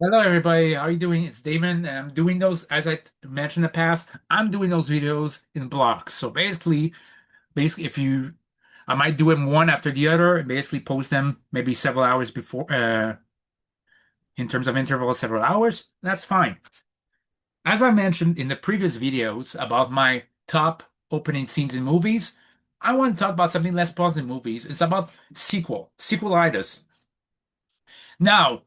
Hello, everybody. How are you doing? It's Damon, and I'm doing those, as mentioned in the past, I'm doing those videos in blocks. So basically, if you, I might do them one after the other and basically post them maybe several hours before, in terms of interval, several hours. That's fine. As I mentioned in the previous videos about my top opening scenes in movies, I want to talk about something less positive in movies. It's about sequelitis. Now,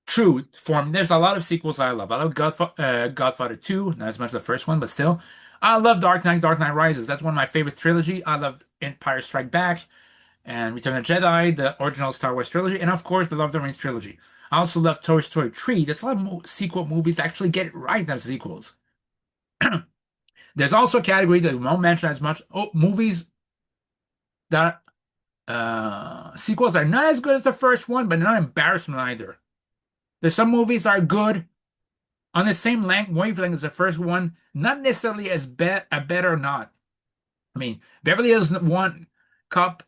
true form. There's a lot of sequels I love. I love Godfather 2, not as much as the first one, but still. I love Dark Knight Rises. That's one of my favorite trilogy. I love Empire Strike Back and Return of the Jedi, the original Star Wars trilogy, and of course the Lord of the Rings trilogy. I also love Toy Story 3. There's a lot of sequel movies that actually get it right as sequels. There's also a category that we won't mention as much. Oh, movies that sequels are not as good as the first one, but not embarrassment either. There's some movies that are good on the same length wavelength as the first one, not necessarily as better or not. I mean, Beverly Hills Cop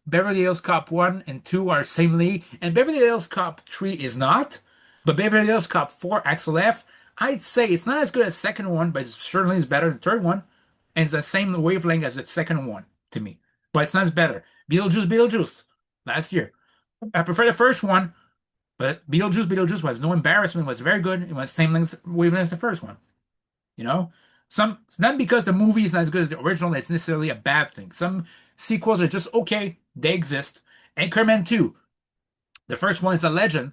1 and 2 are same league, and Beverly Hills Cop 3 is not. But Beverly Hills Cop 4 Axel F, I'd say it's not as good as the second one, but it certainly is better than the third one. And it's the same wavelength as the second one to me. But it's not as better. Beetlejuice, last year. I prefer the first one, but Beetlejuice was no embarrassment, was very good. It was the same length wavelength as the first one. You know, not because the movie is not as good as the original, it's necessarily a bad thing. Some sequels are just okay, they exist. Anchorman 2, the first one is a legend.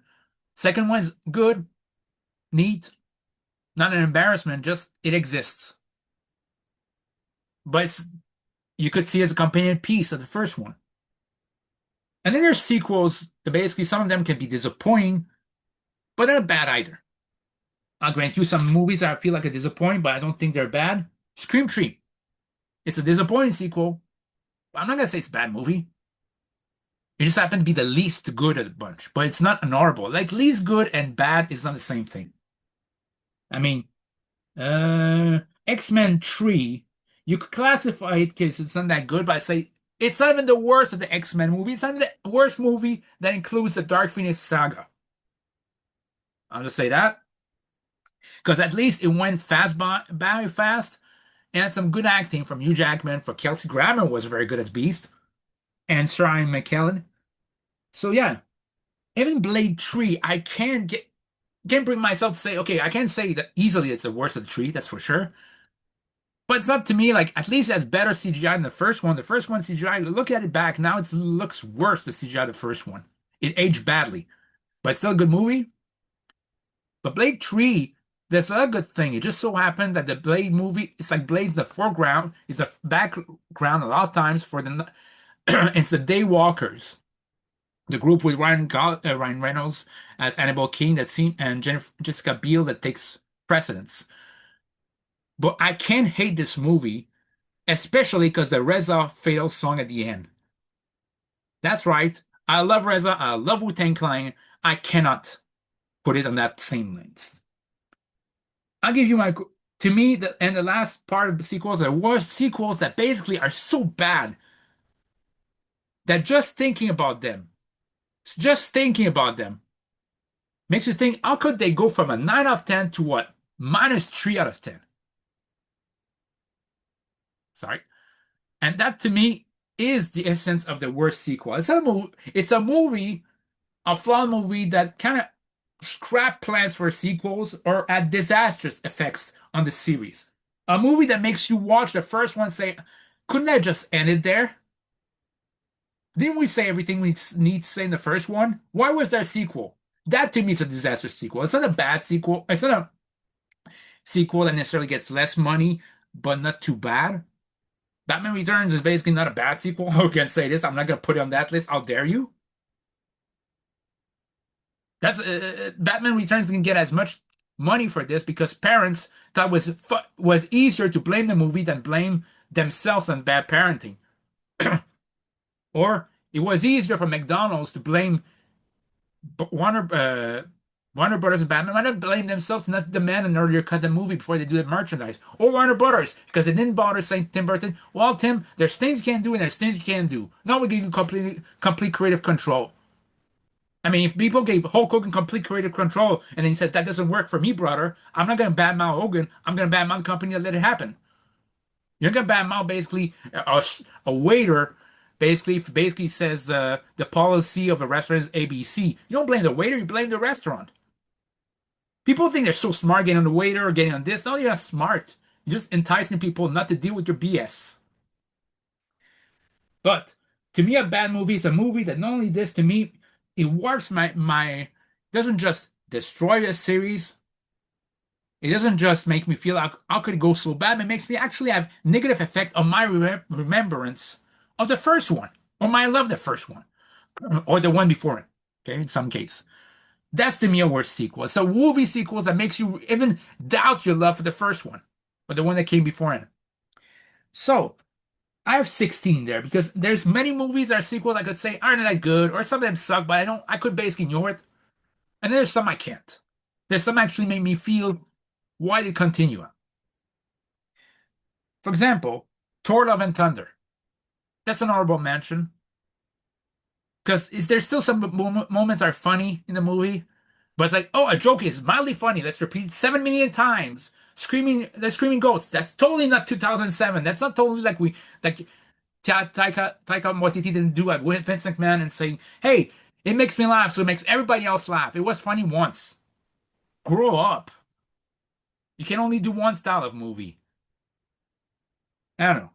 Second one is good, neat, not an embarrassment, just it exists. But you could see it as a companion piece of the first one. And then there's sequels that basically some of them can be disappointing, but they're not bad either. I'll grant you some movies that I feel like a disappointment, but I don't think they're bad. Scream 3. It's a disappointing sequel. I'm not gonna say it's a bad movie. It just happened to be the least good of the bunch, but it's not honorable. Like least good and bad is not the same thing. I mean, X-Men 3, you could classify it because it's not that good, but I say it's not even the worst of the X-Men movie. It's not even the worst movie that includes the Dark Phoenix saga. I'll just say that. Because at least it went very fast, and had some good acting from Hugh Jackman. For Kelsey Grammer was very good as Beast, and Ryan McKellen. So yeah, even Blade 3, I can't bring myself to say, okay, I can't say that easily it's the worst of the three, that's for sure. But it's not to me like at least it has better CGI than the first one. The first one CGI, look at it back now, it looks worse the CGI of the first one. It aged badly, but it's still a good movie. But Blade 3, there's a good thing. It just so happened that the Blade movie, it's like Blade's the foreground, is the background a lot of times for the it's the Daywalkers. The group with Ryan Reynolds as Annabelle King that seem and Jessica Biel that takes precedence. But I can't hate this movie, especially because the Reza Fatal song at the end. That's right. I love Reza. I love Wu-Tang Clan. I cannot put it on that same length. I'll give you my to me and the last part of the sequels are worst sequels that basically are so bad that just thinking about them makes you think, how could they go from a 9 out of 10 to what? Minus 3 out of 10. Sorry. And that to me is the essence of the worst sequel. It's a flawed movie that kind of scrap plans for sequels or had disastrous effects on the series. A movie that makes you watch the first one and say, couldn't I just end it there? Didn't we say everything we need to say in the first one? Why was there a sequel? That to me is a disastrous sequel. It's not a bad sequel. It's not a sequel that necessarily gets less money, but not too bad. Batman Returns is basically not a bad sequel. I can say this. I'm not going to put it on that list. How dare you? That's Batman Returns can get as much money for this because parents thought was easier to blame the movie than blame themselves on bad parenting. Or it was easier for McDonald's to blame Warner Warner Brothers and Batman. Why not blame themselves and not demand an earlier cut the movie before they do the merchandise? Or Warner Brothers because they didn't bother saying Tim Burton, well, Tim, there's things you can't do and there's things you can't do. Now we give you complete creative control. I mean, if people gave Hulk Hogan complete creative control and then he said that doesn't work for me, brother, I'm not gonna badmouth Hogan. I'm gonna badmouth the company that let it happen. You're gonna badmouth basically a waiter, basically says the policy of a restaurant is ABC. You don't blame the waiter, you blame the restaurant. People think they're so smart getting on the waiter or getting on this. No, you're not smart. You're just enticing people not to deal with your BS. But to me, a bad movie is a movie that not only this, to me, it warps my doesn't just destroy the series. It doesn't just make me feel like how could it go so bad. It makes me actually have negative effect on my remembrance of the first one, or my love the first one, or the one before it. Okay, in some case, that's to me a worse sequel. So movie sequels that makes you even doubt your love for the first one, or the one that came before it. So I have 16 there because there's many movies or sequels I could say aren't that good, or some of them suck, but I could basically ignore it. And there's some I can't. There's some actually make me feel why they continue. For example, Thor: Love and Thunder. That's an honorable mention because is there still some moments are funny in the movie, but it's like, oh, a joke is mildly funny. Let's repeat 7 million times. The screaming goats. That's totally not 2007. That's not totally like Taika Waititi didn't do it with Vince McMahon and saying, "Hey, it makes me laugh, so it makes everybody else laugh." It was funny once. Grow up. You can only do one style of movie. I don't know.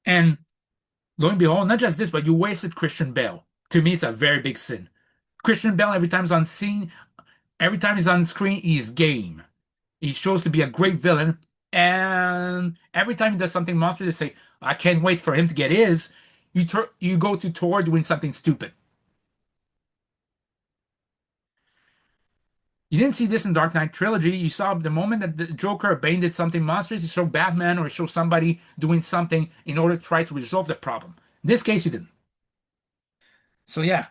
And lo and behold, not just this, but you wasted Christian Bale. To me, it's a very big sin. Christian Bale, every time he's on scene, every time he's on screen, he's game. He shows to be a great villain, and every time he does something monstrous, they say, "I can't wait for him to get his." You go to Thor doing something stupid. You didn't see this in Dark Knight trilogy. You saw the moment that the Joker or Bane did something monstrous, you show Batman or show somebody doing something in order to try to resolve the problem. In this case, you didn't. So yeah.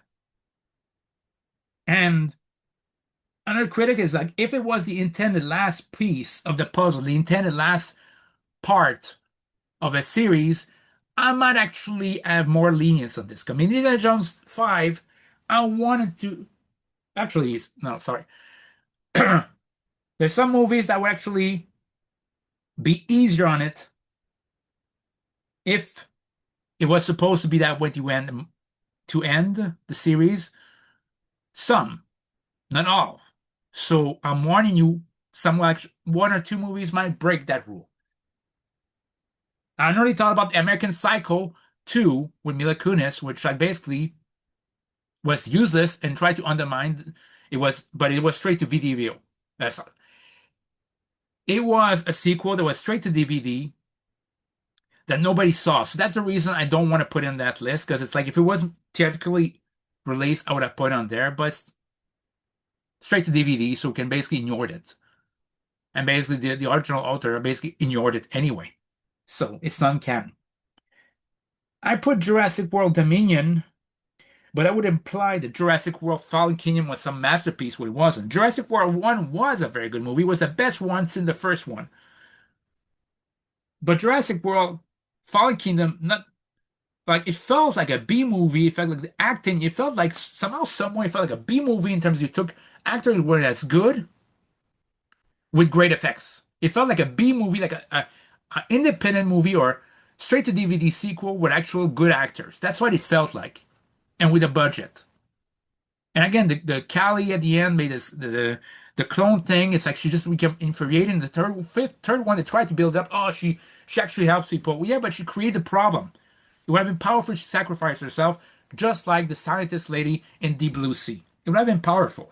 And another critic is like, if it was the intended last piece of the puzzle, the intended last part of a series, I might actually have more lenience on this. I mean, Indiana Jones 5, I wanted to actually, no, sorry. There's some movies that would actually be easier on it if it was supposed to be that way to end the series. Some, not all. So I'm warning you, some like one or two movies might break that rule. I already thought about the American Psycho 2 with Mila Kunis, which I basically was useless and tried to undermine. But it was straight to video. That's all. It was a sequel that was straight to DVD that nobody saw. So that's the reason I don't want to put in that list because it's like if it wasn't theatrically released, I would have put it on there, but it's straight to DVD, so we can basically ignore it. And basically, the original author basically ignored it anyway. So it's non-canon. I put Jurassic World Dominion, but that would imply that Jurassic World Fallen Kingdom was some masterpiece, what it wasn't. Jurassic World 1 was a very good movie. It was the best one since the first one. But Jurassic World Fallen Kingdom, not like it felt like a B movie. It felt like the acting, it felt like somehow, somewhere, it felt like a B movie in terms you took actors who weren't as good with great effects. It felt like a B movie, like a independent movie or straight to DVD sequel with actual good actors. That's what it felt like, and with a budget. And again, the Callie at the end made this the clone thing. It's like she just became infuriating. The third one, they tried to build up. Oh, she actually helps people. Well, yeah, but she created a problem. It would have been powerful if she sacrificed herself, just like the scientist lady in Deep Blue Sea. It would have been powerful.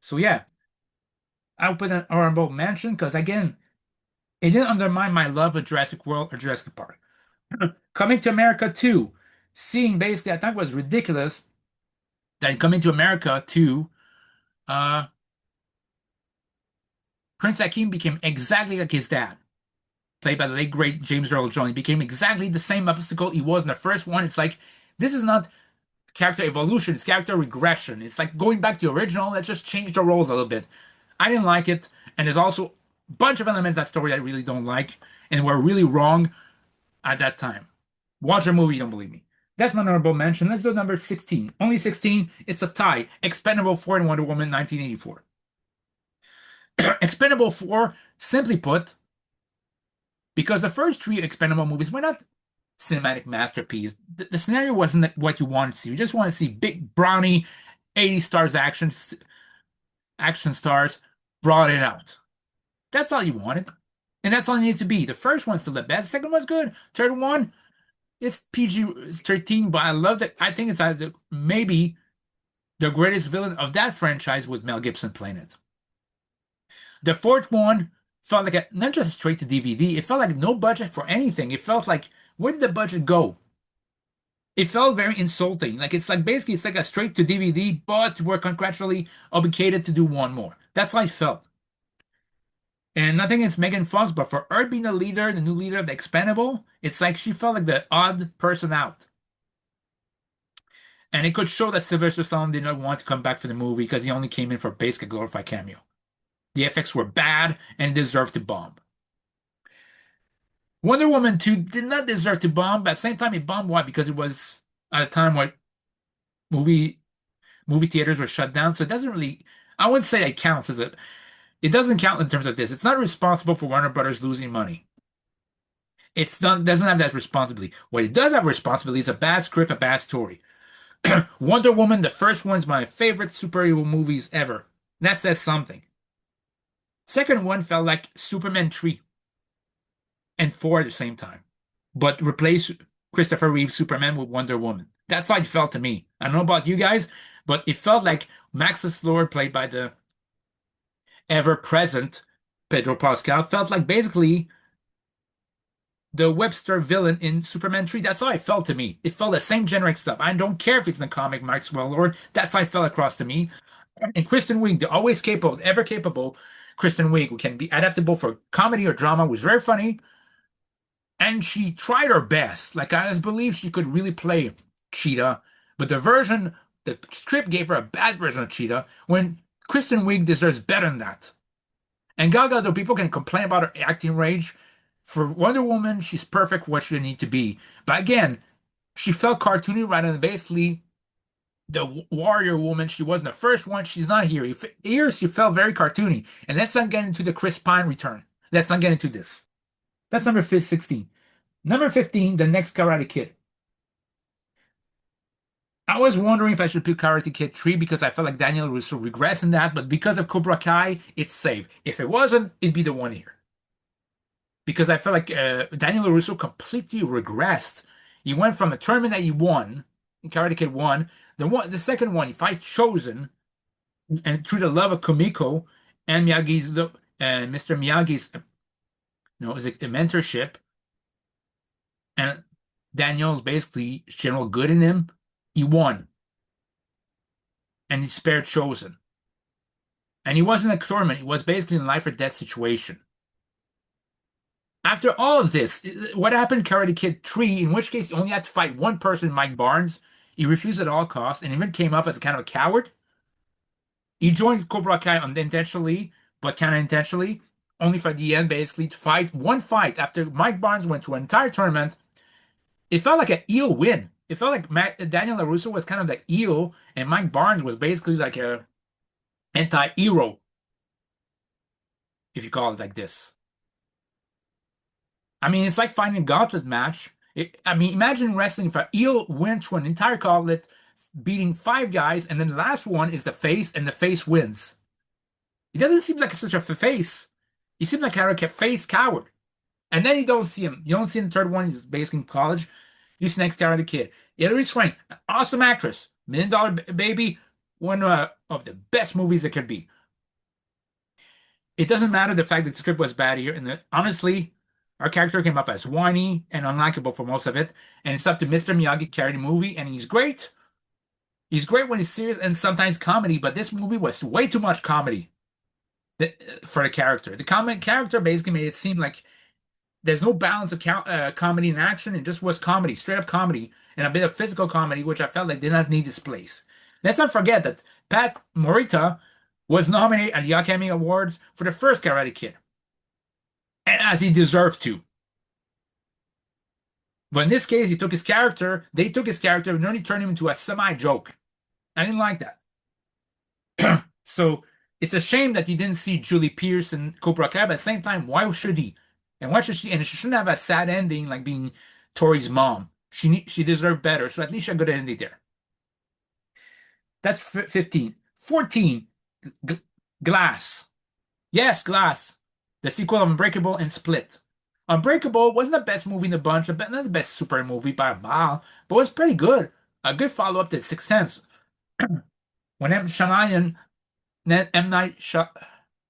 So yeah, I would put an honorable mention because again, it didn't undermine my love of Jurassic World or Jurassic Park. Coming to America 2, seeing basically I thought it was ridiculous that in Coming to America 2, uh, Prince Akeem became exactly like his dad, played by the late great James Earl Jones. He became exactly the same obstacle he was in the first one. It's like this is not character evolution, it's character regression. It's like going back to the original. Let's just change the roles a little bit. I didn't like it, and there's also a bunch of elements of that story I really don't like and were really wrong at that time. Watch a movie, you don't believe me. That's my honorable mention. Let's do number 16. Only 16. It's a tie. Expendable 4 and Wonder Woman 1984. Expendable 4, simply put, because the first three Expendable movies were not cinematic masterpiece. The scenario wasn't what you wanted to see. You just want to see big brownie 80 stars action stars brought it out. That's all you wanted. And that's all it needs to be. The first one's still the best. The second one's good. Third one, it's PG-13, but I love it. I think it's either maybe the greatest villain of that franchise with Mel Gibson playing it. The fourth one felt like not just straight to DVD. It felt like no budget for anything. It felt like, where did the budget go? It felt very insulting. Like it's like basically it's like a straight to DVD, but we're contractually obligated to do one more. That's how I felt. And nothing against Megan Fox, but for her being the leader, the new leader of the Expendable, it's like she felt like the odd person out. And it could show that Sylvester Stallone did not want to come back for the movie because he only came in for basically a glorified cameo. The effects were bad and deserved to bomb. Wonder Woman 2 did not deserve to bomb, but at the same time it bombed. Why? Because it was at a time where movie movie theaters were shut down. So it doesn't really, I wouldn't say it counts as a, it doesn't count in terms of this. It's not responsible for Warner Brothers losing money. It's not, doesn't have that responsibility. What it does have responsibility is a bad script, a bad story. Wonder Woman, the first one, is my favorite superhero movies ever. That says something. Second one felt like Superman 3 and 4 at the same time, but replace Christopher Reeve Superman with Wonder Woman. That's how it felt to me. I don't know about you guys, but it felt like Max's Lord, played by the ever-present Pedro Pascal, felt like basically the Webster villain in Superman 3. That's how it felt to me. It felt the same generic stuff. I don't care if it's in the comic Maxwell Lord. That's how it felt across to me. And Kristen Wiig, the always capable, ever capable Kristen Wiig, who can be adaptable for comedy or drama, was very funny. And she tried her best. Like, I just believe she could really play Cheetah. But the script gave her a bad version of Cheetah when Kristen Wiig deserves better than that. And Gal Gadot, people can complain about her acting range. For Wonder Woman, she's perfect what she need to be. But again, she felt cartoony rather than basically the warrior woman she was in the first one. She's not here. Here, she felt very cartoony. And let's not get into the Chris Pine return. Let's not get into this. That's number 16. Number 15, The Next Karate Kid. I was wondering if I should pick Karate Kid 3 because I felt like Daniel Russo regressed in that, but because of Cobra Kai, it's safe. If it wasn't, it'd be the one here. Because I felt like Daniel LaRusso completely regressed. He went from a tournament that he won, Karate Kid 1, the second one, he fights Chosen, and through the love of Kumiko and Mr. Miyagi's, is it a mentorship, and Daniel's basically general good in him, he won. And he spared Chosen. And he wasn't a tournament, he was basically in a life or death situation. After all of this, what happened in Karate Kid 3, in which case he only had to fight one person, Mike Barnes. He refused at all costs and even came up as a kind of a coward. He joined Cobra Kai unintentionally, but kind of intentionally, only for the end, basically, to fight one fight after Mike Barnes went through an entire tournament. It felt like an eel win. It felt like Daniel LaRusso was kind of the eel, and Mike Barnes was basically like a anti-hero, if you call it like this. I mean, it's like finding a gauntlet match. Imagine wrestling for eel wins to an entire gauntlet, beating 5 guys, and then the last one is the face, and the face wins. He doesn't seem like such a face. He seems like a face coward. And then you don't see him. You don't see him in the third one. He's basically in college. You see next Karate Kid. Hilary Swank, awesome actress. $1 Million Baby, one of the best movies it could be. It doesn't matter the fact that the script was bad here. And honestly, our character came off as whiny and unlikable for most of it. And it's up to Mr. Miyagi to carry the movie. And he's great. He's great when he's serious and sometimes comedy. But this movie was way too much comedy for the character. The character basically made it seem like there's no balance of comedy and action. It just was comedy, straight up comedy, and a bit of physical comedy, which I felt like did not need this place. Let's not forget that Pat Morita was nominated at the Academy Awards for the first Karate Kid. And as he deserved to. But in this case, he took his character, they took his character and nearly turned him into a semi-joke. I didn't like that. So it's a shame that he didn't see Julie Pierce and Cobra Kai, but at the same time, why should he? And why should she? And she shouldn't have a sad ending like being Tori's mom. She deserved better, so at least she had a good ending there. That's 15. 14, G Glass. Yes, Glass. The sequel of Unbreakable and Split. Unbreakable wasn't the best movie in the bunch, not the best super movie by a mile, but it was pretty good. A good follow-up to Sixth Sense. When M. Night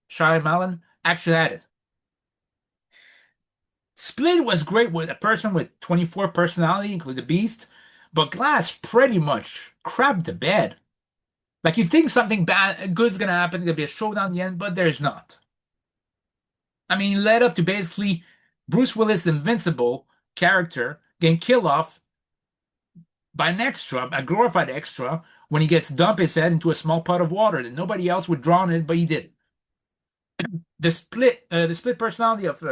Shyamalan actually had it. Split was great with a person with 24 personality, including the Beast, but Glass pretty much crapped the bed. Like you think something bad, good's gonna happen, there'll be a showdown at the end, but there's not. I mean, led up to basically Bruce Willis' invincible character getting killed off by an extra, a glorified extra, when he gets dumped his head into a small pot of water that nobody else would drown in, but he did. The split personality of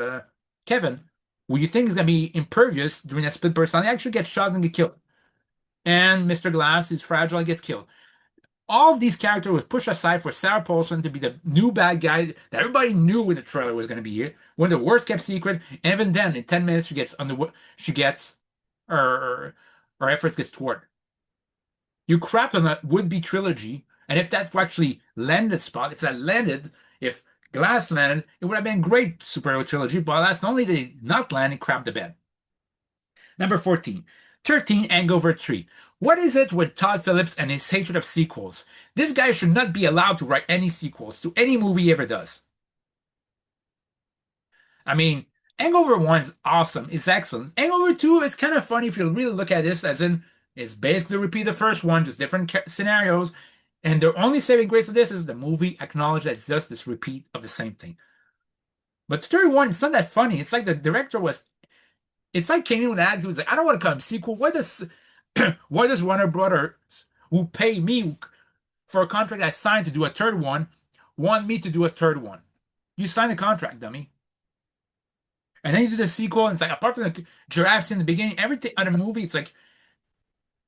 Kevin, who you think is gonna be impervious during that split personality, actually gets shot and get killed. And Mr. Glass is fragile and gets killed. All of these characters were pushed aside for Sarah Paulson to be the new bad guy that everybody knew in the trailer was going to be here. One of the worst kept secret. And even then, in 10 minutes, she gets her efforts gets thwarted. You crapped on a would-be trilogy, and if that actually landed spot, if Glass landed, it would have been a great superhero trilogy. But that's not only did it not land, it crapped the bed. Number 14. 13, Hangover 3. What is it with Todd Phillips and his hatred of sequels? This guy should not be allowed to write any sequels to any movie he ever does. I mean, Hangover 1 is awesome. It's excellent. Hangover 2, it's kind of funny if you really look at this, as in, it's basically repeat the first one, just different scenarios. And the only saving grace of this is the movie acknowledged that it's just this repeat of the same thing. But the third one, it's not that funny. It's like the director was it's like came in with an attitude. It's like, I don't want to come sequel. Why does Warner Brothers, who pay me for a contract I signed to do a third one, want me to do a third one? You signed a contract, dummy. And then you do the sequel, and it's like, apart from the giraffes in the beginning, everything on the movie, it's like,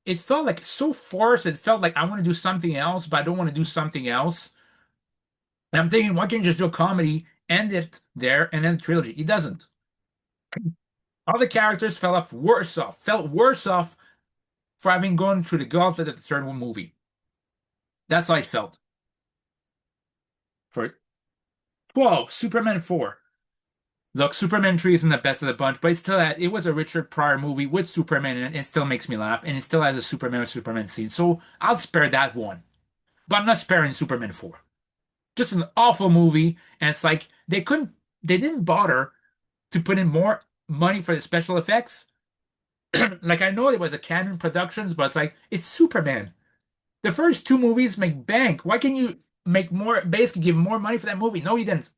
it felt like so forced. It felt like I want to do something else, but I don't want to do something else. And I'm thinking, why can't you just do a comedy, end it there, and then the trilogy? It doesn't. All the characters felt worse off for having gone through the gauntlet of the third one movie. That's how it felt. For 12, Superman 4. Look, Superman 3 isn't the best of the bunch, but it was a Richard Pryor movie with Superman in it, and it still makes me laugh, and it still has a Superman scene. So I'll spare that one. But I'm not sparing Superman 4. Just an awful movie, and it's like they didn't bother to put in more money for the special effects. Like I know it was a Canon Productions, but it's like it's Superman. The first two movies make bank. Why can't you make more? Basically, give more money for that movie? No, you didn't.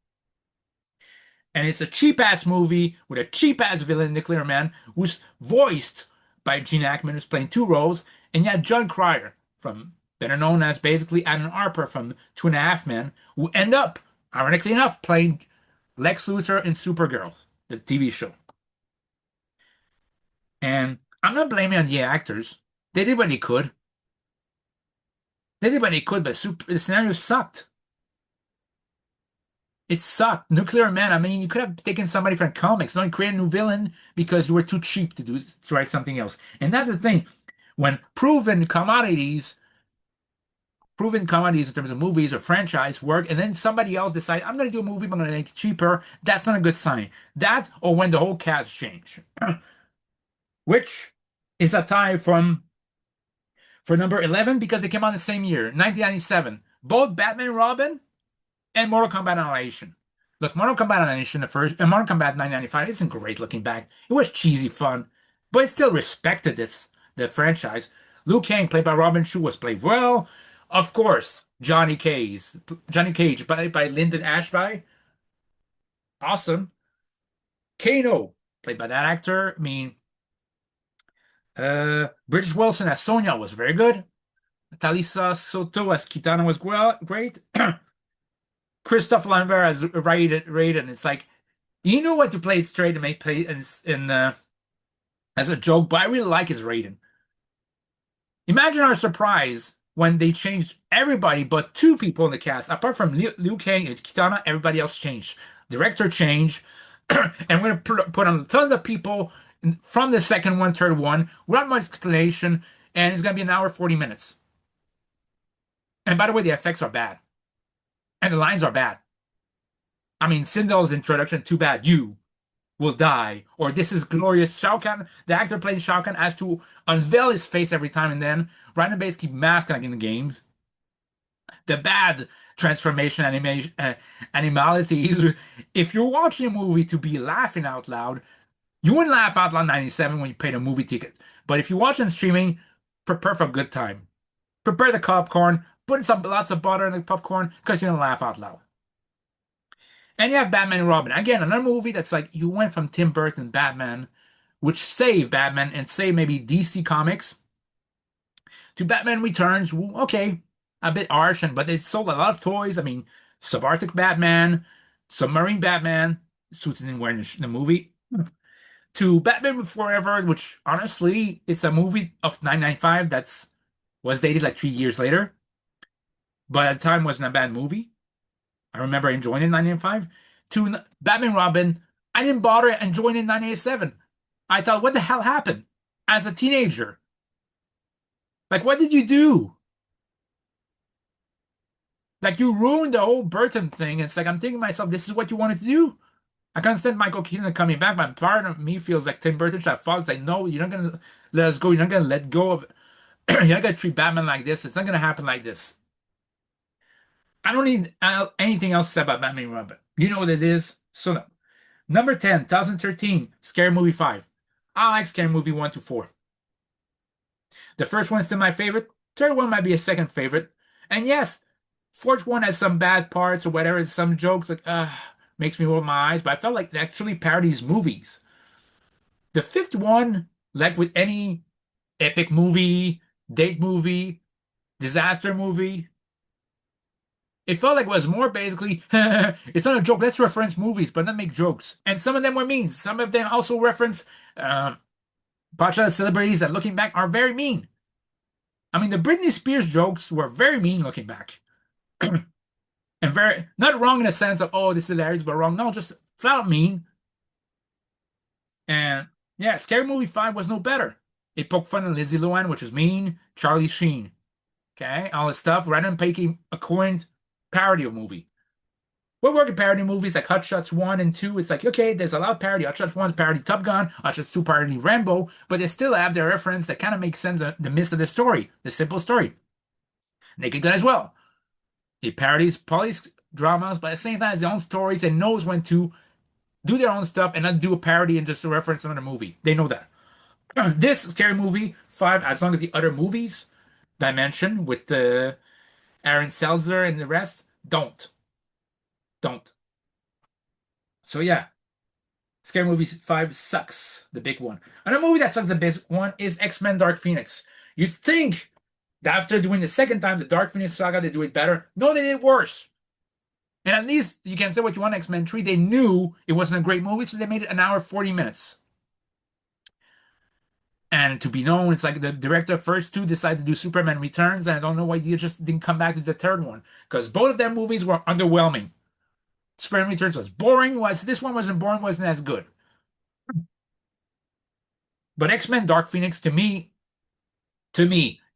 And it's a cheap ass movie with a cheap ass villain, Nuclear Man, who's voiced by Gene Hackman, who's playing two roles, and you had John Cryer, from better known as basically Alan Harper from Two and a Half Men, who end up, ironically enough, playing Lex Luthor in Supergirl, the TV show. And I'm not blaming on the actors. They did what they could. They did what they could, but the scenario sucked. It sucked. Nuclear Man, I mean, you could have taken somebody from comics, not create a new villain because you were too cheap to write something else. And that's the thing. When proven commodities in terms of movies or franchise work, and then somebody else decides, I'm going to do a movie, but I'm going to make it cheaper, that's not a good sign. That, or when the whole cast change. Which is a tie for number 11 because they came out the same year, 1997. Both Batman and Robin and Mortal Kombat Annihilation. Look, Mortal Kombat Annihilation, the first, and Mortal Kombat 1995 isn't great looking back. It was cheesy fun, but it still respected the franchise. Liu Kang, played by Robin Shou, was played well. Of course, Johnny Cage, by Lyndon Ashby. Awesome. Kano, played by that actor. I mean, Bridget Wilson as Sonya was very good. Talisa Soto as Kitana was great. Christophe Lambert as Raiden. It's like you knew what to play it straight and make play in as a joke, but I really like his rating. Imagine our surprise when they changed everybody but two people in the cast. Apart from Liu Kang and Kitana, everybody else changed. Director changed, and we're gonna put on tons of people from the second one, third one, without much explanation, and it's gonna be an hour 40 minutes. And by the way, the effects are bad, and the lines are bad. I mean, Sindel's introduction, too bad you will die, or this is glorious. Shao Kahn, the actor playing Shao Kahn, has to unveil his face every time and then. Ryan Bates keep masking like in the games. The bad transformation animation animalities. If you're watching a movie to be laughing out loud, you wouldn't laugh out loud 97 when you paid a movie ticket. But if you watch on streaming, prepare for a good time. Prepare the popcorn, put some lots of butter in the popcorn because you're gonna laugh out loud. And you have Batman and Robin. Again, another movie that's like you went from Tim Burton Batman, which saved Batman and saved maybe DC Comics, to Batman Returns. Okay, a bit harsh, but they sold a lot of toys. I mean, Subarctic Batman, Submarine Batman, suits didn't wear in the movie. To Batman Forever, which honestly, it's a movie of 1995 that's was dated like 3 years later, but at the time wasn't a bad movie. I remember enjoying it in 1995. To Batman Robin, I didn't bother enjoying it in 1987. I thought, what the hell happened as a teenager? Like, what did you do? Like, you ruined the whole Burton thing. It's like, I'm thinking to myself, this is what you wanted to do? I can't stand Michael Keaton coming back, but part of me feels like Tim Burton should have fought. It's like, no, you're not going to let us go. You're not going to let go of You're not going to treat Batman like this. It's not going to happen like this. I don't need anything else to say about Batman and Robin. You know what it is. So, no. Number 10, 2013, Scary Movie 5. I like Scary Movie 1 to 4. The first one is still my favorite. Third one might be a second favorite. And yes, fourth one has some bad parts or whatever, some jokes like, makes me roll my eyes, but I felt like it actually parodies movies. The fifth one, like with any epic movie, date movie, disaster movie, it felt like it was more basically, it's not a joke, let's reference movies, but not make jokes. And some of them were mean. Some of them also reference popular celebrities that looking back are very mean. I mean, the Britney Spears jokes were very mean looking back. And very, not wrong in the sense of, oh, this is hilarious, but wrong. No, just flat out mean. And yeah, Scary Movie 5 was no better. It poked fun at Lindsay Lohan, which was mean, Charlie Sheen. Okay, all this stuff, rather than making a coined parody movie. We're working parody movies like Hot Shots 1 and 2. It's like, okay, there's a lot of parody. Hot Shots 1 parody Top Gun, Hot Shots 2 parody Rambo, but they still have their reference that kind of makes sense of the midst of the story, the simple story. Naked Gun as well. It parodies police dramas, but at the same time, it's their own stories and knows when to do their own stuff and not do a parody and just a reference another movie. They know that. This Scary Movie 5, as long as the other movies that I mentioned with Aaron Seltzer and the rest, don't. Don't. So yeah, Scary Movie 5 sucks, the big one. Another movie that sucks, the big one, is X-Men Dark Phoenix. You'd think that after doing the second time the Dark Phoenix saga, they do it better. No, they did it worse. And at least you can say what you want, X-Men 3. They knew it wasn't a great movie, so they made it an hour 40 minutes. And to be known, it's like the director first two decided to do Superman Returns, and I don't know why they just didn't come back to the third one. Because both of their movies were underwhelming. Superman Returns was boring, was this one wasn't boring, wasn't as good. But X-Men Dark Phoenix, to me,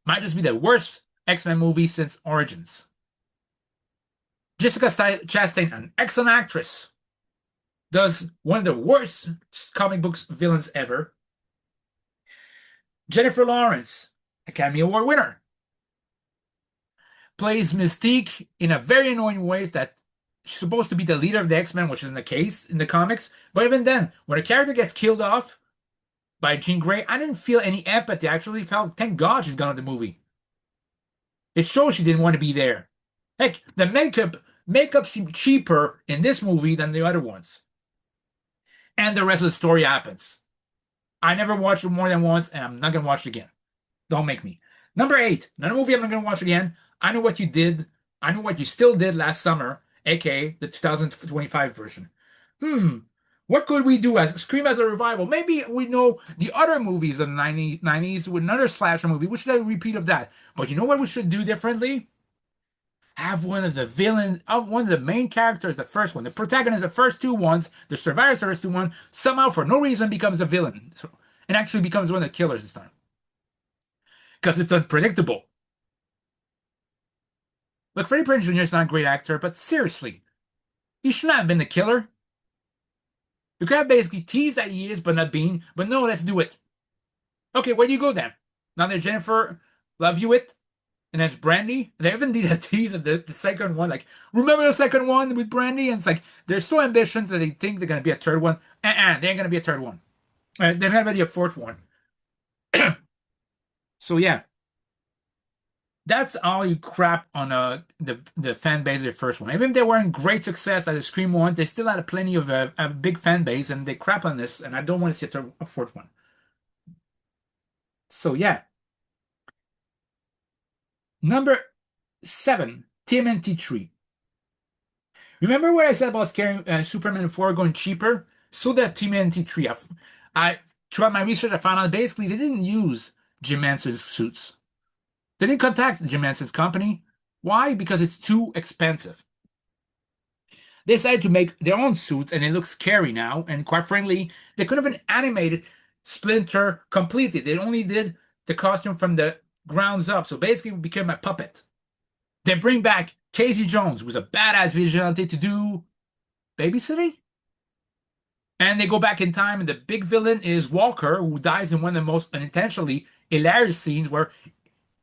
might just be the worst X-Men movie since Origins. Jessica Chastain, an excellent actress, does one of the worst comic books villains ever. Jennifer Lawrence, Academy Award winner, plays Mystique in a very annoying way that she's supposed to be the leader of the X-Men, which isn't the case in the comics. But even then, when a character gets killed off by Jean Grey, I didn't feel any empathy. I actually felt, thank God she's gone out of the movie. It shows she didn't want to be there. Heck, the makeup seemed cheaper in this movie than the other ones. And the rest of the story happens. I never watched it more than once, and I'm not going to watch it again. Don't make me. Number 8, another movie I'm not going to watch again. I Know What You Did. I Know What You Still Did last summer, aka the 2025 version. What could we do as Scream as a revival? Maybe we know the other movies of the 90s with another slasher movie. We should have a repeat of that. But you know what we should do differently? Have one of the villains, one of the main characters, the first one, the protagonist, the first two ones, the survivors, the first two one, somehow for no reason becomes a villain, and actually becomes one of the killers this time because it's unpredictable. Look, Freddie Prinze Jr. is not a great actor, but seriously, he should not have been the killer. You could have basically teased that he is, but not being. But no, let's do it. Okay, where do you go then? Now that Jennifer Love Hewitt and there's Brandy. They even did a tease of the second one. Like, remember the second one with Brandy? And it's like they're so ambitious that they think they're gonna be a third one. They ain't gonna be a third one. They're gonna be a fourth one. So yeah, that's all you crap on the fan base of the first one. Even if they weren't great success at the Scream one, they still had plenty of a big fan base, and they crap on this. And I don't want to see a fourth one. So yeah, number 7, TMNT 3. Remember what I said about scaring Superman 4 going cheaper? So that TMNT 3. Throughout my research, I found out basically they didn't use Jim Manson's suits. They didn't contact Jim Manson's company. Why? Because it's too expensive. They decided to make their own suits, and it looks scary now. And quite frankly, they could have animated Splinter completely. They only did the costume from the grounds up. So basically, it became a puppet. They bring back Casey Jones, who's a badass vigilante, to do babysitting. And they go back in time, and the big villain is Walker, who dies in one of the most unintentionally hilarious scenes where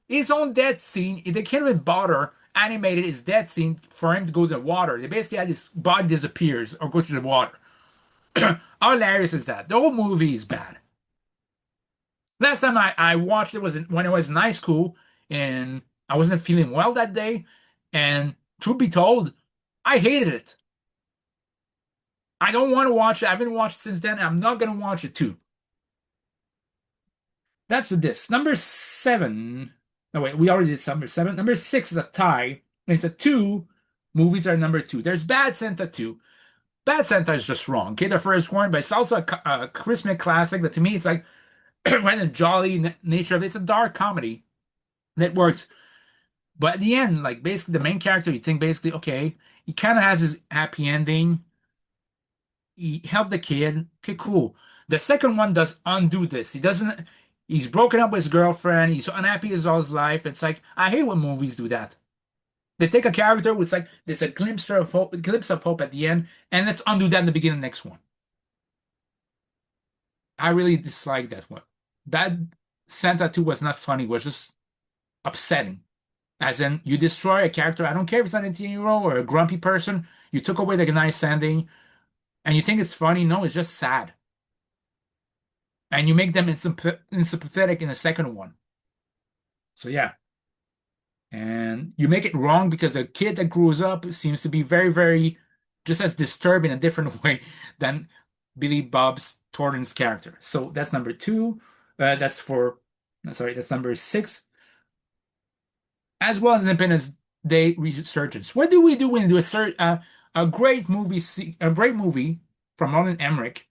his own death scene, they can't even bother animated his death scene for him to go to the water. They basically had his body disappears or go to the water. How hilarious is that? The whole movie is bad. Last time I watched it was when I was in high school, and I wasn't feeling well that day. And truth be told, I hated it. I don't want to watch it. I haven't watched it since then. I'm not going to watch it too. That's this. Number 7. No, wait, we already did number 7. Number 6 is a tie. It's a 2. Movies are number 2. There's Bad Santa 2. Bad Santa is just wrong. Okay, the first one, but it's also a Christmas classic that to me it's like when the jolly nature of it. It's a dark comedy that works. But at the end, like basically the main character, you think basically, okay, he kind of has his happy ending. He helped the kid. Okay, cool. The second one does undo this. He doesn't. He's broken up with his girlfriend. He's unhappy as all his life. It's like I hate when movies do that. They take a character with like there's a glimpse of hope at the end, and let's undo that in the beginning of the next one. I really dislike that one. Bad Santa 2 was not funny. It was just upsetting. As in, you destroy a character. I don't care if it's an 18-year-old or a grumpy person. You took away the nice ending, and you think it's funny. No, it's just sad. And you make them unsympathetic in the second one. So yeah. And you make it wrong because the kid that grows up seems to be very, very just as disturbed in a different way than Billy Bob's Thornton's character. So that's number 2. That's number 6. As well as Independence Day resurgence. What do we do when we do a great movie, a great movie from Roland Emmerich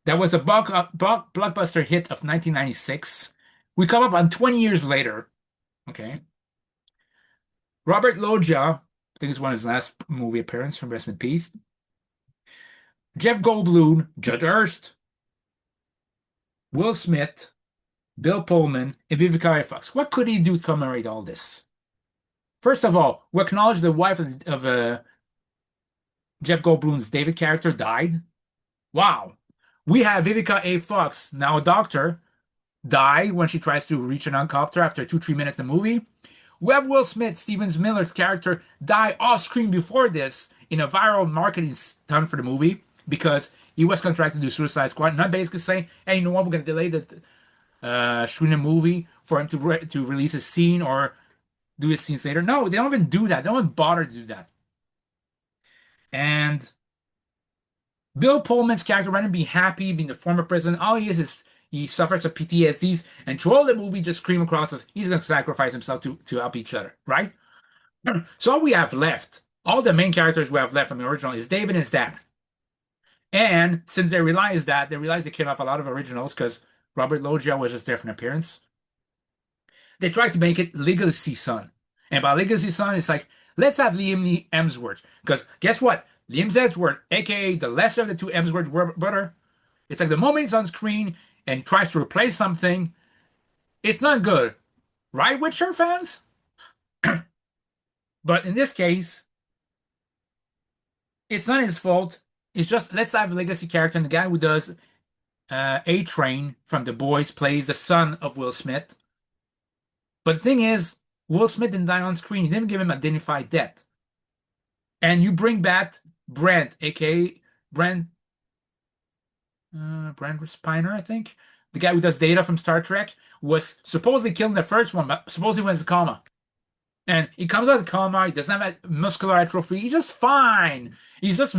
that was a blockbuster hit of 1996? We come up on 20 years later. Okay. Robert Loggia, I think it's one of his last movie appearance from Rest in Peace. Jeff Goldblum, Judd Hurst, Will Smith, Bill Pullman, and Vivica A. Fox. What could he do to commemorate all this? First of all, we acknowledge the wife of Jeff Goldblum's David character died. Wow. We have Vivica A. Fox, now a doctor, die when she tries to reach an helicopter after 2-3 minutes in the movie. We have Will Smith, Stephen Miller's character, die off screen before this in a viral marketing stunt for the movie because he was contracted to do Suicide Squad. Not basically saying, hey, you know what, we're going to delay the shooting a movie for him to release a scene or do his scenes later. No, they don't even do that. They don't even bother to do that. And Bill Pullman's character, rather than be happy being the former president, all he is he suffers of PTSDs, and through all the movie just scream across us, he's going to sacrifice himself to help each other, right? So all we have left, all the main characters we have left from the original is David and his dad. And since they realized that, they realized they killed off a lot of originals because Robert Loggia was just there for an appearance. They tried to make it Legacy Son. And by Legacy Son, it's like, let's have Liam Hemsworth. Because guess what? Liam Hemsworth, aka the lesser of the two Hemsworth brother, it's like the moment he's on screen and tries to replace something, it's not good. Right, Witcher fans? But in this case, it's not his fault. It's just let's have a legacy character, and the guy who does A-Train from The Boys plays the son of Will Smith. But the thing is, Will Smith didn't die on screen. He didn't give him identified death. And you bring back Brent, aka Brent Spiner, I think, the guy who does Data from Star Trek, was supposedly killed in the first one, but supposedly went into coma. And he comes out of the coma. He doesn't have muscular atrophy. He's just fine. He's just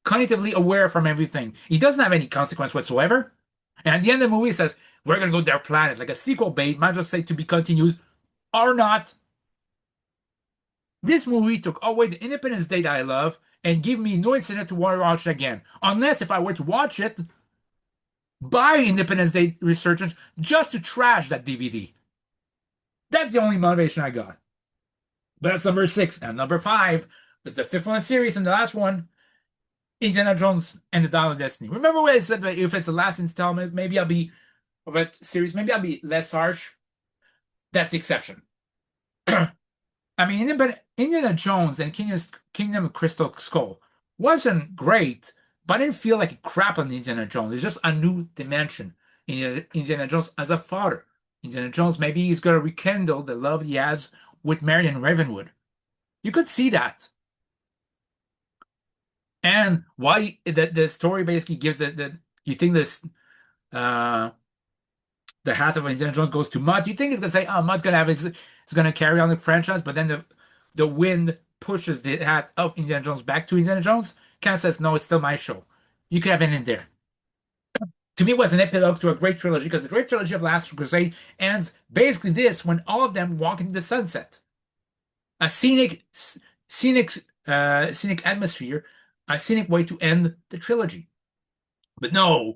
cognitively aware from everything. He doesn't have any consequence whatsoever. And at the end of the movie, he says, "We're gonna go to their planet," like a sequel bait. Might just say to be continued or not. This movie took away the Independence Day that I love and give me no incentive to want to watch it again. Unless if I were to watch it by Independence Day researchers just to trash that DVD. That's the only motivation I got. But that's number six. And number five is the fifth one in the series and the last one, Indiana Jones and the Dial of Destiny. Remember when I said that if it's the last installment, maybe I'll be of a series, maybe I'll be less harsh. That's the exception. I mean, Indiana Jones and Kingdom of Crystal Skull wasn't great, but I didn't feel like crap on Indiana Jones. It's just a new dimension. Indiana Jones as a father. Indiana Jones, maybe he's going to rekindle the love he has with Marion Ravenwood. You could see that. And why the story basically gives that you think this the hat of Indiana Jones goes to Mutt. You think he's gonna say, "Oh, Mutt's gonna have his, he's gonna carry on the franchise," but then the wind pushes the hat of Indiana Jones back to Indiana Jones. Kind of says, "No, it's still my show. You could have it in there." To me, it was an epilogue to a great trilogy because the great trilogy of Last Crusade ends basically this when all of them walk into the sunset. A scenic atmosphere, a scenic way to end the trilogy. But no,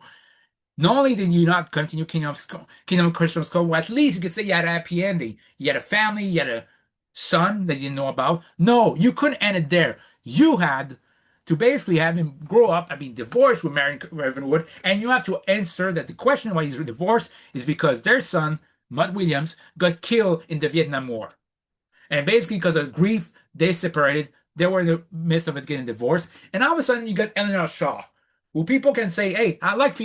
not only did you not continue Kingdom of Crystal Skull, well, at least you could say you had a happy ending. You had a family, you had a son that you didn't know about. No, you couldn't end it there. You had to basically have him grow up, I mean, divorced with Marion Ravenwood, and you have to answer that the question why he's divorced is because their son, Mutt Williams, got killed in the Vietnam War. And basically, because of grief, they separated. They were in the midst of it getting divorced. And all of a sudden, you got Eleanor Shaw, who people can say, "Hey, I like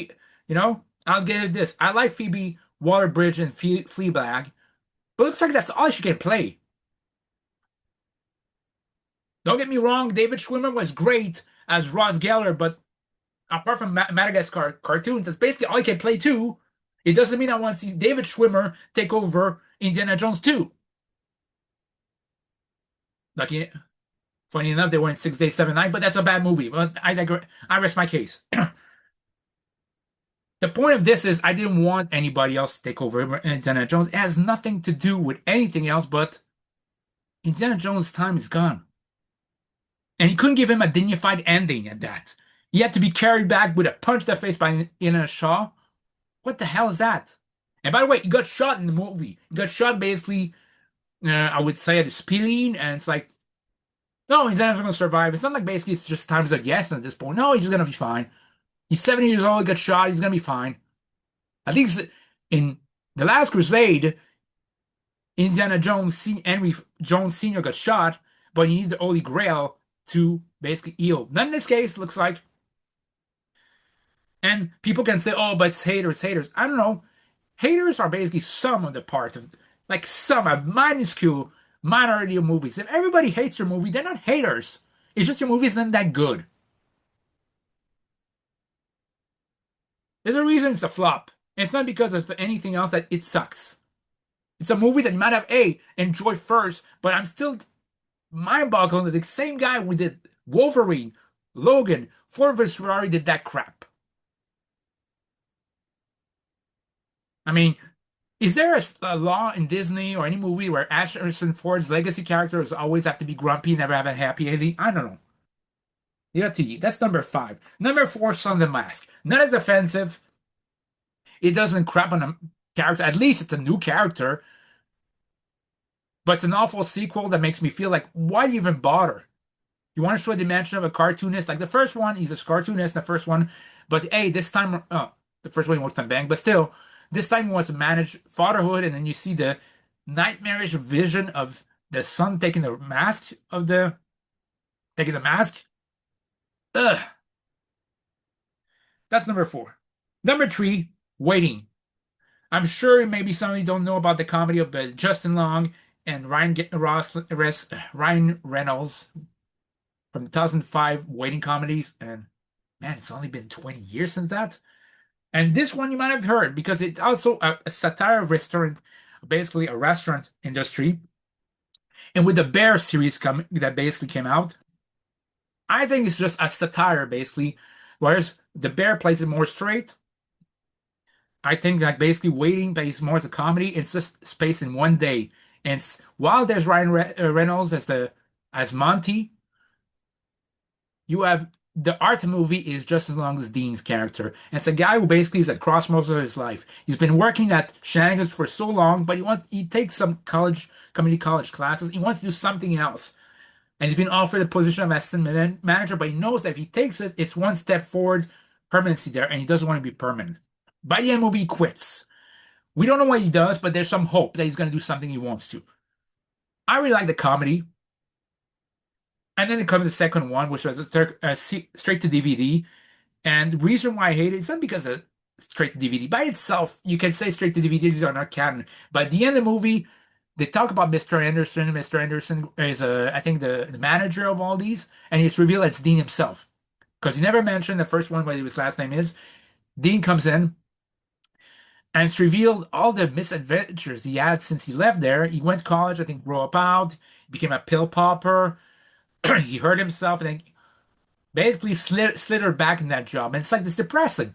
I'll give it this. I like Phoebe Waller-Bridge and Fleabag." But it looks like that's all she can play. Don't get me wrong, David Schwimmer was great as Ross Geller, but apart from Madagascar cartoons, that's basically all he can play too. It doesn't mean I want to see David Schwimmer take over Indiana Jones 2. Like, funny enough, they were in 6 Days, 7 Nights, but that's a bad movie. But I digress. I rest my case. The point of this is I didn't want anybody else to take over Indiana Jones. It has nothing to do with anything else, but Indiana Jones' time is gone. And he couldn't give him a dignified ending at that. He had to be carried back with a punch to the face by Eleanor Shaw. What the hell is that? And by the way, he got shot in the movie. He got shot basically, I would say, at the spleen, and it's like, no, he's not going to survive. It's not like basically it's just time's like yes at this point. No, he's just going to be fine. He's 70 years old, got shot, he's going to be fine. I think in The Last Crusade, Indiana Jones, Henry Jones Sr. got shot, but he needed the Holy Grail to basically heal. Not in this case, looks like. And people can say, "Oh, but it's haters, haters." I don't know. Haters are basically some of the part of, like some, a minuscule minority of movies. If everybody hates your movie, they're not haters. It's just your movie isn't that good. There's a reason it's a flop. It's not because of anything else that it sucks. It's a movie that you might have enjoyed first, but I'm still mind-boggling that the same guy who did Wolverine, Logan, Ford vs Ferrari did that crap. I mean, is there a law in Disney or any movie where Harrison Ford's legacy characters always have to be grumpy, never have a happy ending? I don't know. Yeah, to you. That's number five. Number four, Son of the Mask. Not as offensive. It doesn't crap on a character. At least it's a new character, but it's an awful sequel that makes me feel like, why do you even bother? You want to show a dimension of a cartoonist? Like the first one, he's a cartoonist, the first one. But hey, this time, the first one he works on Bang, but still, this time he wants to manage fatherhood, and then you see the nightmarish vision of the son taking the mask. Ugh, that's number four. Number three, Waiting. I'm sure maybe some of you don't know about the comedy of Justin Long and Ryan Reynolds from 2005 Waiting comedies, and man, it's only been 20 years since that. And this one you might have heard because it's also a satire of restaurant, basically a restaurant industry. And with the Bear series that basically came out, I think it's just a satire basically, whereas the Bear plays it more straight. I think like basically Waiting plays more as a comedy. It's just spaced in one day, and while there's Reynolds as Monty, you have the art movie is just as long as Dean's character. And it's a guy who basically is at crossroads of his life. He's been working at Shenanigans for so long, but he takes some community college classes. He wants to do something else. And he's been offered the position of assistant manager, but he knows that if he takes it, it's one step forward, permanency there, and he doesn't want to be permanent. By the end of the movie, he quits. We don't know what he does, but there's some hope that he's going to do something he wants to. I really like the comedy. And then it comes the second one, which was straight to DVD. And the reason why I hate it, it's not because of straight to DVD. By itself, you can say straight to DVDs are not canon. But at the end of the movie, they talk about Mr. Anderson. Mr. Anderson is, I think, the manager of all these. And it's revealed it's Dean himself. Because he never mentioned the first one, what his last name is. Dean comes in, and it's revealed all the misadventures he had since he left there. He went to college, I think, grew up out, became a pill popper. He hurt himself, and then basically slithered back in that job. And it's like, it's depressing.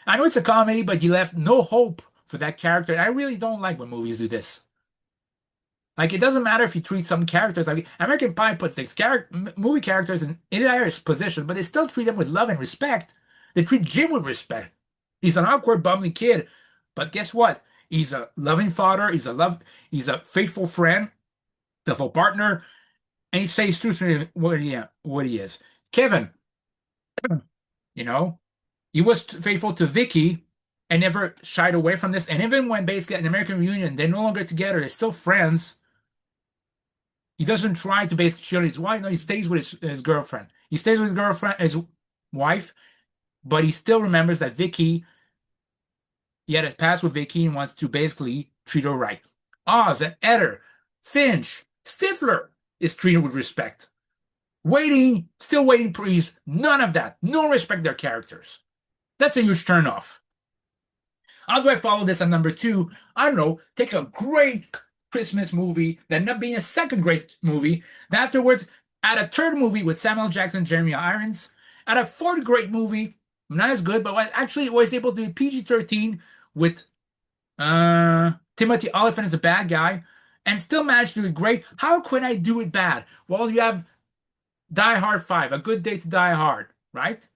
I know it's a comedy, but you left no hope for that character. And I really don't like when movies do this. Like, it doesn't matter if you treat some characters like American Pie puts six movie characters in Irish position, but they still treat them with love and respect. They treat Jim with respect. He's an awkward, bumbling kid, but guess what? He's a loving father. He's a faithful friend, faithful partner, and he stays true to what he is. Kevin, you know, he was faithful to Vicky and never shied away from this. And even when basically at an American reunion, they're no longer together, they're still friends. He doesn't try to basically shield his wife. No, he stays with his girlfriend. He stays with his girlfriend, his wife, but he still remembers that Vicky, he had a past with Vicky and wants to basically treat her right. Oz and Eder, Finch, Stifler is treated with respect. Still waiting, please. None of that. No respect their characters. That's a huge turnoff. How do I follow this on number two? I don't know. Take a great Christmas movie that ended up being a second great movie. Then afterwards, add a third movie with Samuel Jackson, Jeremy Irons. Add a fourth great movie, not as good, but was able to be PG-13 with Timothy Olyphant as a bad guy, and still managed to do it great. How could I do it bad? Well, you have Die Hard 5, A Good Day to Die Hard, right?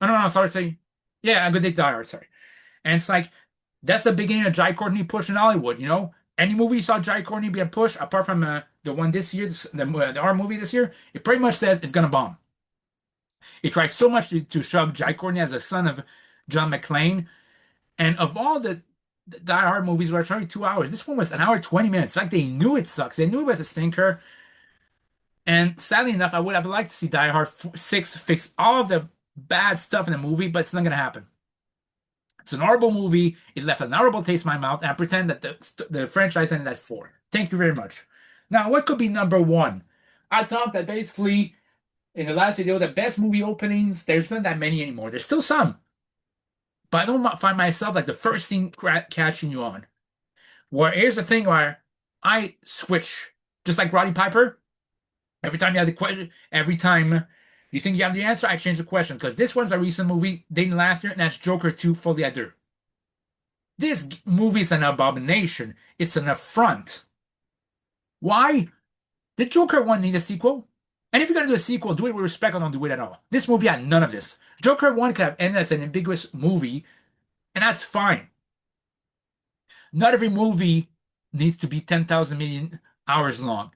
Oh, no, sorry. Yeah, A Good Day to Die Hard, sorry. And it's like, that's the beginning of Jai Courtney push in Hollywood, you know? Any movie you saw Jai Courtney be a push, apart from the one this year, the our movie this year, it pretty much says it's gonna bomb. It tried so much to shove Jai Courtney as a son of John McClane, and of all the Die Hard movies were only 2 hours, this one was an hour 20 minutes. Like they knew it sucks. They knew it was a stinker. And sadly enough, I would have liked to see Die Hard 6 fix all of the bad stuff in the movie, but it's not gonna happen. It's an horrible movie. It left an horrible taste in my mouth, and I pretend that the franchise ended at 4. Thank you very much. Now, what could be number one? I thought that basically in the last video, the best movie openings, there's not that many anymore. There's still some, but I don't find myself like the first thing catching you on. Where here's the thing where I switch, just like Roddy Piper. Every time you have the question, every time you think you have the answer, I change the question. Because this one's a recent movie, dating last year, and that's Joker 2, Folie à Deux. This movie is an abomination. It's an affront. Why? Did Joker 1 need a sequel? And if you're gonna do a sequel, do it with respect or don't do it at all. This movie had none of this. Joker 1 could have ended as an ambiguous movie, and that's fine. Not every movie needs to be 10,000 million hours long.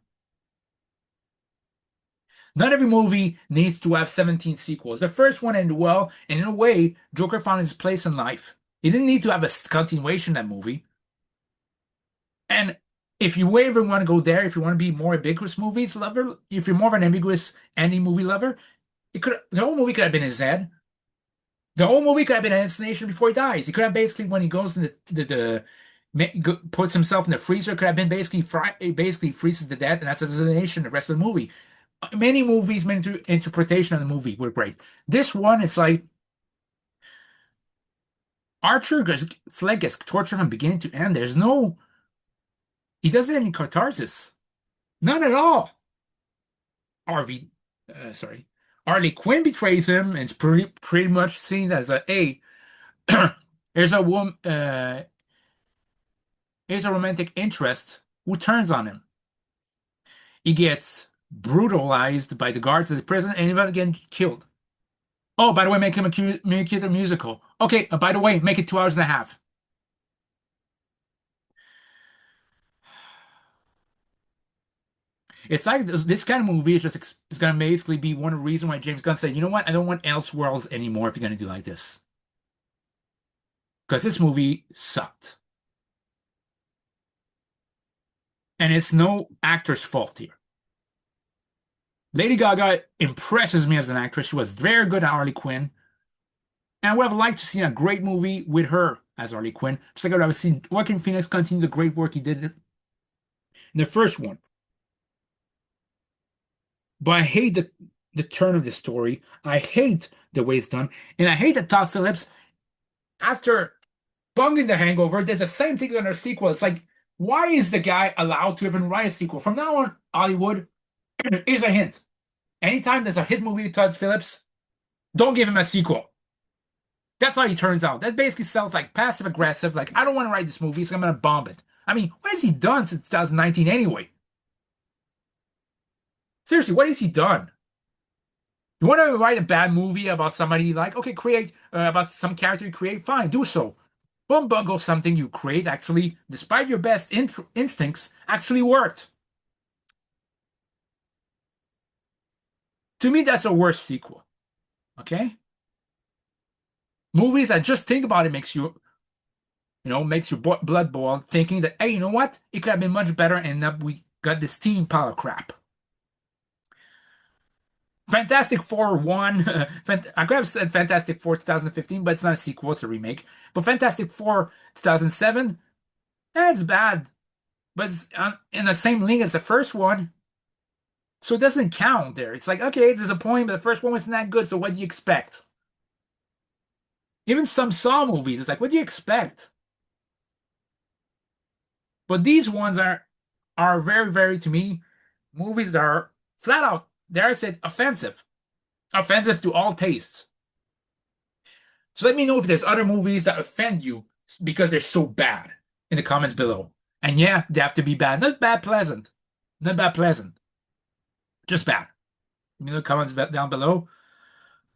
Not every movie needs to have 17 sequels. The first one ended well, and in a way, Joker found his place in life. He didn't need to have a continuation of that movie. And if you ever want to go there, if you want to be more ambiguous movies lover, if you're more of an ambiguous any movie lover, the whole movie could have been his head. The whole movie could have been an destination before he dies. He could have basically when he goes in puts himself in the freezer, could have been basically freezes to death, and that's a destination the rest of the movie. Many movies, many interpretation of the movie were great. This one, it's like Fleck gets tortured from beginning to end. He doesn't have any catharsis. None at all. Harvey, sorry. Harley Quinn betrays him, and it's pretty much seen as hey, here's a woman, here's a romantic interest who turns on him. He gets brutalized by the guards of the prison and even again killed. Oh, by the way, make it a musical. Okay, by the way, make it 2 hours and a half. It's like this kind of movie is going to basically be one of the reasons why James Gunn said, you know what, I don't want Elseworlds anymore if you're going to do like this. Because this movie sucked. And it's no actor's fault here. Lady Gaga impresses me as an actress. She was very good at Harley Quinn. And I would have liked to see a great movie with her as Harley Quinn. Just like I would have seen Joaquin Phoenix continue the great work he did in the first one. But I hate the turn of the story. I hate the way it's done. And I hate that Todd Phillips, after bunging The Hangover, does the same thing on a sequel. It's like, why is the guy allowed to even write a sequel? From now on, Hollywood, here's a hint. Anytime there's a hit movie with Todd Phillips, don't give him a sequel. That's how he turns out. That basically sounds like passive aggressive, like, I don't want to write this movie, so I'm going to bomb it. I mean, what has he done since 2019 anyway? Seriously, what has he done? You want to write a bad movie about somebody like, okay, create about some character you create, fine, do so. Bumbuggle something you create actually, despite your best instincts, actually worked. To me, that's a worse sequel. Okay? Movies that just think about it makes your blood boil, thinking that, hey, you know what? It could have been much better, and we got this steam pile of crap. Fantastic Four 1. I could have said Fantastic Four 2015, but it's not a sequel, it's a remake. But Fantastic Four 2007, that's bad. But it's in the same league as the first one. So it doesn't count there. It's like, okay, it's disappointing, but the first one wasn't that good, so what do you expect? Even some Saw movies, it's like, what do you expect? But these ones are very, very, to me, movies that are flat out, dare I said, offensive. Offensive to all tastes. So let me know if there's other movies that offend you because they're so bad in the comments below. And yeah, they have to be bad. Not bad pleasant. Not bad pleasant. Just bad. Let me know the comments down below.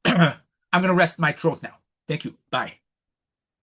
I'm going to rest my throat now. Thank you. Bye.